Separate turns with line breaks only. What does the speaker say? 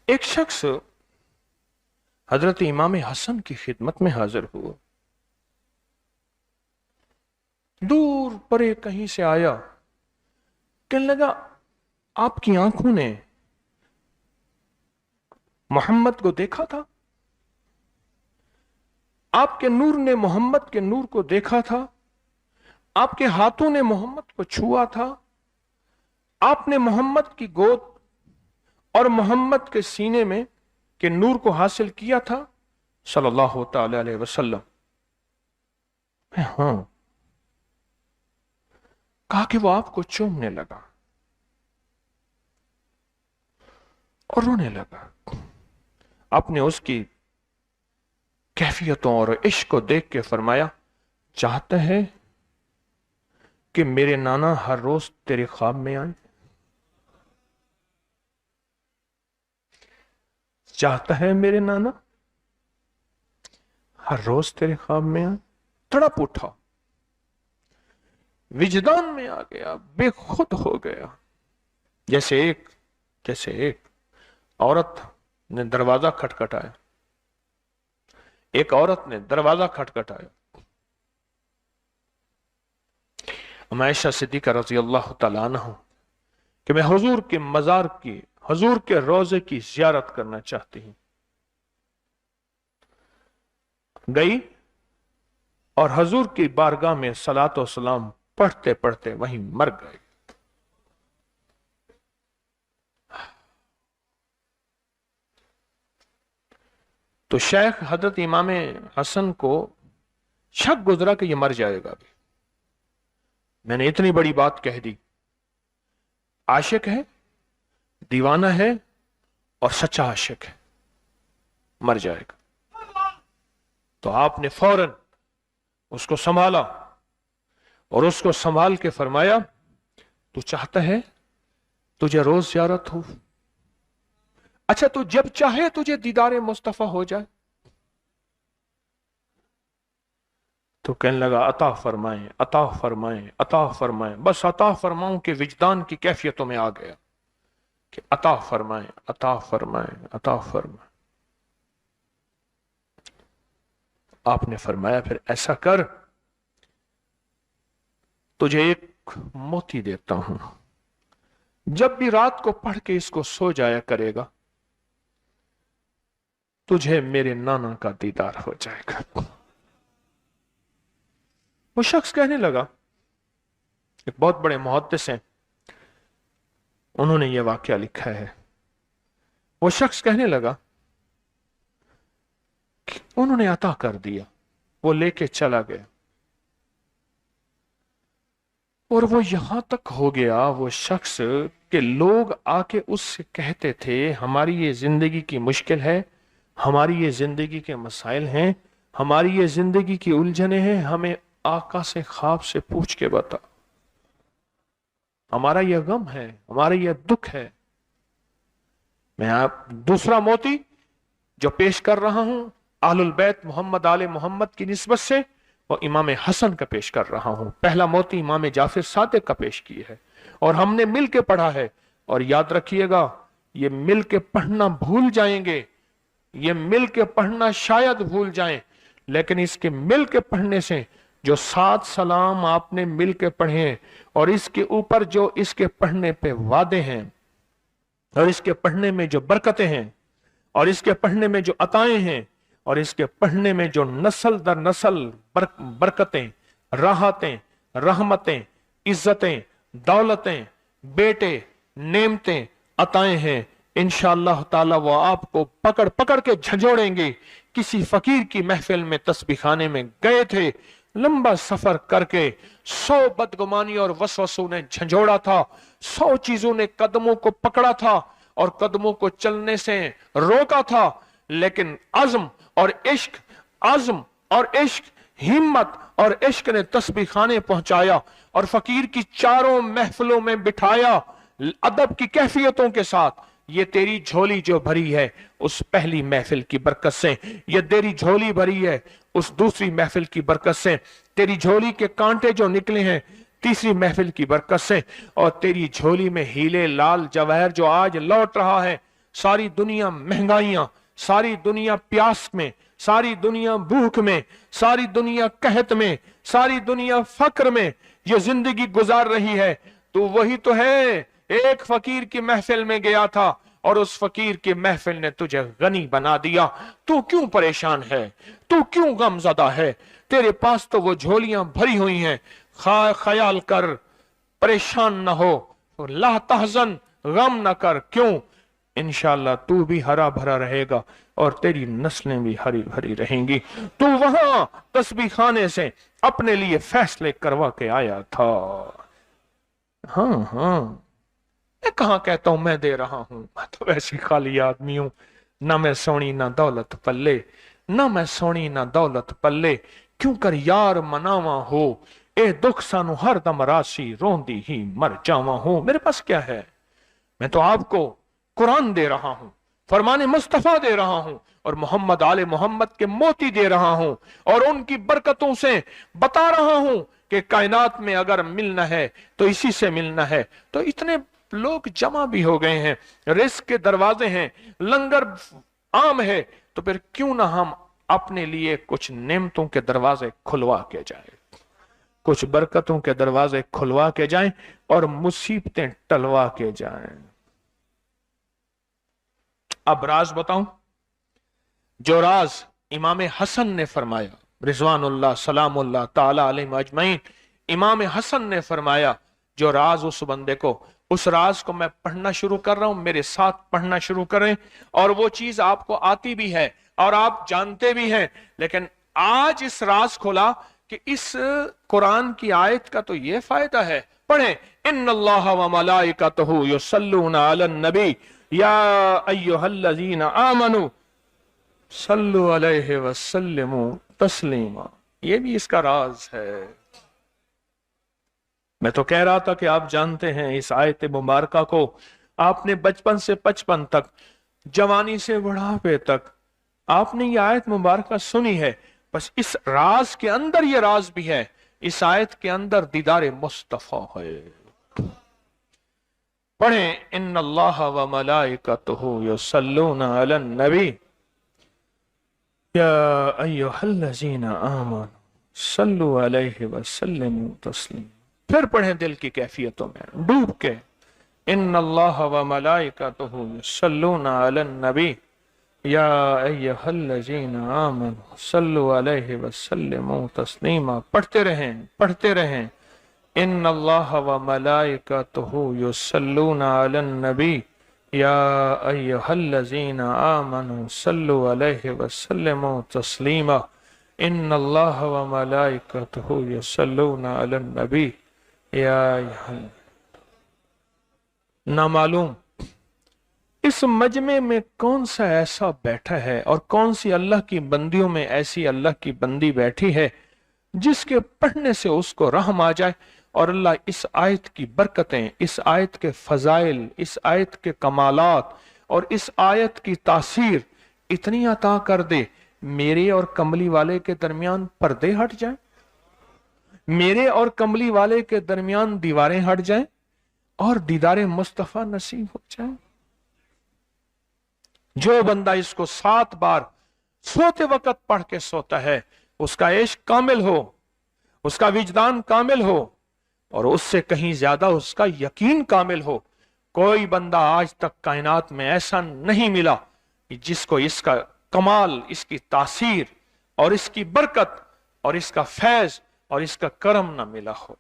एक शख्स हजरत इमाम हसन की खिदमत में हाजिर हुआ। दूर परे कहीं से आया, कहने लगा आपकी आंखों ने मोहम्मद को देखा था, आपके नूर ने मोहम्मद के नूर को देखा था, आपके हाथों ने मोहम्मद को छुआ था, आपने मोहम्मद की गोद और मोहम्मद के सीने में के नूर को हासिल किया था सल्लल्लाहु ताला अलैहि वसल्लम। हाँ। कहा कि वो आपको चूमने लगा और रोने लगा। आपने उसकी कैफियतों और इश्क को देख के फरमाया, चाहता है कि मेरे नाना हर रोज तेरे ख्वाब में आए? चाहता है मेरे नाना हर रोज तेरे ख्वाब में आए? तड़प उठा, विजदान में आ गया, बेखुद हो गया। जैसे एक औरत ने दरवाजा खटखटाया, एक औरत ने दरवाजा खटखटाया। आयशा सिद्दीका रज़ी अल्लाह तआला अन्हा कि मैं हुजूर के मजार की, हुजूर के रोजे की जियारत करना चाहती हूं। गई और हुजूर की बारगाह में सलातो सलाम पढ़ते पढ़ते वहीं मर गए। तो शेख हजरत इमाम हसन को शक गुजरा कि यह मर जाएगा भी। मैंने इतनी बड़ी बात कह दी, आशिक है, दीवाना है और सच्चा आशिक है, मर जाएगा। तो आपने फौरन उसको संभाला और उसको संभाल के फरमाया, तू चाहता है तुझे रोज ज़ियारत हो? अच्छा, तू जब चाहे तुझे दीदारे मुस्तफा हो जाए? तो कहने लगा, अता फरमाएं, अता फरमाएं, अता फरमाएं। बस अता फरमाऊं के विजदान की कैफियतों में आ गया कि अता फरमाएं, अता फरमाएं, अता फरमाएं। आपने फरमाया, फिर ऐसा कर, तुझे एक मोती देता हूं, जब भी रात को पढ़ के इसको सो जाया करेगा, तुझे मेरे नाना का दीदार हो जाएगा। वो शख्स कहने लगा, एक बहुत बड़े मुहद्दिस हैं, उन्होंने यह वाकया लिखा है। वो शख्स कहने लगा कि उन्होंने अता कर दिया, वो लेके चला गया और वो यहां तक हो गया वो शख्स के लोग आके उससे कहते थे, हमारी ये जिंदगी की मुश्किल है, हमारी ये जिंदगी के मसाइल हैं, हमारी ये जिंदगी की उलझने हैं, हमें आका से ख्वाब से पूछ के बता, हमारा यह गम है, हमारा यह दुख है। मैं आप दूसरा मोती जो पेश कर रहा हूं अहलुल बैत मोहम्मद आले मोहम्मद की निस्बत से, और इमाम हसन का पेश कर रहा हूं। पहला मोती इमाम जाफर सादिक का पेश किया है और हमने मिल के पढ़ा है। और याद रखिएगा, ये मिल के पढ़ना भूल जाएंगे, ये मिल के पढ़ना शायद भूल जाएं, लेकिन इसके मिल के पढ़ने से जो 7 सलाम आपने मिल के पढ़े हैं और इसके ऊपर जो इसके पढ़ने पे वादे हैं और इसके पढ़ने में जो बरकतें हैं और इसके पढ़ने में जो अताएं हैं और इसके पढ़ने में जो नस्ल दर नस्ल बरकतें, राहतें, रहमतें, इज्जतें, दौलतें, बेटे, नेमतें, अताएं हैं, इंशाअल्लाह ताला वो आपको पकड़ पकड़ के झंझोड़ेंगे। किसी फकीर की महफिल में तस्बीह खाने में गए थे, लंबा सफर करके 100 बदगुमानी और वसवसों ने झंझोड़ा था, 100 चीजों ने कदमों को पकड़ा था और कदमों को चलने से रोका था, लेकिन अज़्म और इश्क, अज़्म और इश्क, हिम्मत और इश्क ने तस्बीह खाने पहुंचाया और फकीर की चारों महफिलों में बिठाया अदब की कैफियतों के साथ। ये तेरी झोली जो भरी है उस पहली महफिल की बरकत से, ये तेरी झोली भरी है उस दूसरी महफिल की बरकत से, तेरी झोली के कांटे जो निकले हैं तीसरी महफिल की बरकत से, और तेरी झोली में हीरे लाल जवाहर जो आज लौट रहा है सारी दुनिया महंगाइयां, सारी दुनिया प्यास में, सारी दुनिया भूख में, सारी दुनिया कहत में, सारी दुनिया फक्र में ये जिंदगी गुजार रही है। तो वही तो है, एक फकीर की महफिल में गया था और उस फकीर की महफिल ने तुझे गनी बना दिया। तू क्यों परेशान है? तू क्यों गमज़दा है? तेरे पास तो वो झोलियां भरी हुई हैं। ख्याल कर, परेशान न हो, ला तहज़न, गम न कर। क्यों? इंशाअल्लाह तू भी हरा भरा रहेगा और तेरी नस्लें भी हरी भरी रहेंगी। तू वहां तस्बीह खाने से अपने लिए फैसले करवा के आया था। हाँ हाँ, मैं कहाँ कहता हूं मैं दे रहा हूं, मैं तो वैसी खाली आदमी हूं। ना मैं सोनी ना दौलत पल्ले, ना मैं सोनी ना दौलत पल्ले, क्यों कर यार मनावा हो, ए दुख सानू हर दम राशि रोंदी ही मर जावा हो। मेरे पास क्या है? मैं तो आपको कुरान दे रहा हूं, फरमाने मुस्तफा दे रहा हूं और मोहम्मद आले मोहम्मद के मोती दे रहा हूं और उनकी बरकतों से बता रहा हूं कि कायनात में अगर मिलना है तो इसी से मिलना है। तो इतने लोग जमा भी हो गए हैं, रिस्क के दरवाजे हैं, लंगर आम है, तो फिर क्यों ना हम अपने लिए कुछ नेमतों के दरवाजे खुलवा के जाए, कुछ बरकतों के दरवाजे खुलवा के जाएं और मुसीबतें टलवा के जाएं। अब राज बताऊं, जो राज इमाम हसन ने फरमाया, रिजवानुल्लाह सलामुल्लाह ताला अलैहि अजमईन, इमाम हसन ने फरमाया, जो राज उस बंदे को, उस राज को मैं पढ़ना शुरू कर रहा हूं, मेरे साथ पढ़ना शुरू करें। और वो चीज आपको आती भी है और आप जानते भी हैं, लेकिन आज इस राज खोला कि इस कुरान की आयत का तो ये फायदा है। पढ़ें, इन्नल्लाह व मलाइकतहु युसल्लूना अलन नबी या अय्युहल्लज़ीना आमनू सल्लु अलैहि वसल्लिमू तस्लीमा। ये भी इसका राज है। मैं तो कह रहा था कि आप जानते हैं इस आयत मुबारका को आपने बचपन से 55 तक, जवानी से बुढ़ापे तक आपने ये आयत मुबारका सुनी है। बस इस राज के अंदर ये राज भी है, इस आयत के अंदर दीदार मुस्तफा है। पढ़ें, इन्नल्लाह व मलाइकतहु युसल्लूना अलन नबी या अय्युहल्लज़ीना आमनू सल्लु अलैहि वसल्लिमू तस्लीमा। फिर पढ़ें दिल की कैफियतों में डूब के, इन्नल्लाह व मलाइकतहु युसल्लूना अलन नबी या अय्युहल्लज़ीना आमनू सल्लु अलैहि वसल्लिमू तस्लीमा। पढ़ते रहें, इन्नल्लाह व मलाइकतहु युसल्लूना अलन नबी या अय्युहल्लज़ीना आमनू सल्लु अलैहि वसल्लिमू तस्लीमा। इन्नल्लाह व मलाइकतहु युसल्लूना अलन नबी या ना मालूम इस मजमे में कौन सा ऐसा बैठा है और कौन सी अल्लाह की बंदियों में ऐसी अल्लाह की बंदी बैठी है जिसके पढ़ने से उसको रहम आ जाए और अल्लाह इस आयत की बरकतें, इस आयत के फजाइल, इस आयत के कमालात और इस आयत की तासीर इतनी अता कर दे, मेरे और कमली वाले के दरमियान पर्दे हट जाएं, मेरे और कमली वाले के दरमियान दीवारें हट जाएं और दीदारे मुस्तफा नसीब हो जाए। जो बंदा इसको 7 बार सोते वक्त पढ़ के सोता है, उसका इश्क कामिल हो, उसका विजदान कामिल हो और उससे कहीं ज्यादा उसका यकीन कामिल हो। कोई बंदा आज तक कायनात में ऐसा नहीं मिला कि जिसको इसका कमाल, इसकी तासीर और इसकी बरकत और इसका फैज और इसका करम न मिला हो।